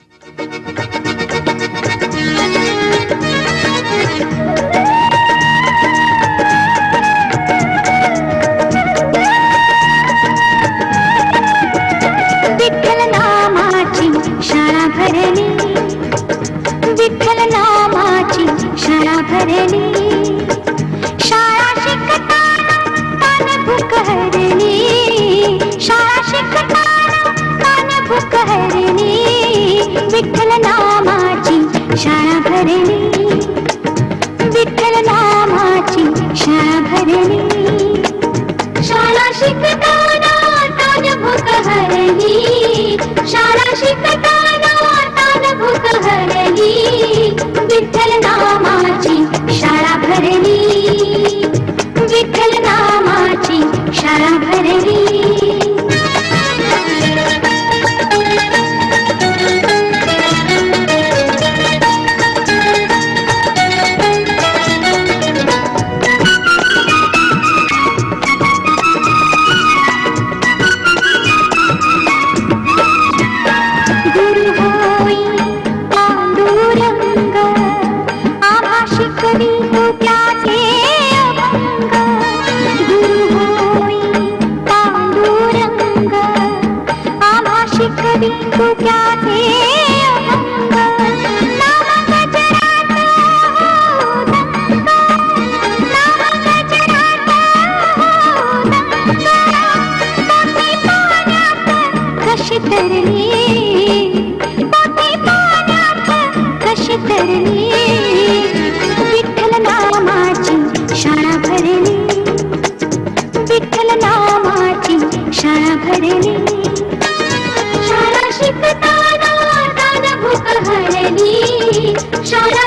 विठ्ठल नामाची शाळा भरली, विठ्ठल नामाची शाळा भरली, शाळा शिकताना कान भूक हरली, शाळा शिकताना कान भूक हरली, विठ्ठल नामाची शाळा भरली, विठ्ठल नामाची शाळा भरली, शाळा शिकताना कान भूक हरली, शाळा शिकताना कान भूक हरली, विठ्ठल नामाची शाळा भरली, विठ्ठल नामाची शाळा भरली. गुरु होई पांडुरंग, आम्हा शिकवी तो त्याचे अभंग, गुरु होई पांडुरंग, आम्हा शिकवी तो त्याचे अभंग, नाम गजरात हो दंग, नाम गजरात हो दंग, पोथी पाण्यात कशी तरली, पोथी पाण्यात कशी तरली, विठ्ठल नामाची शाळा भरली, विठ्ठल नामाची शाळा भरली, शाळा शिकताना कान भूक हरली, शाळा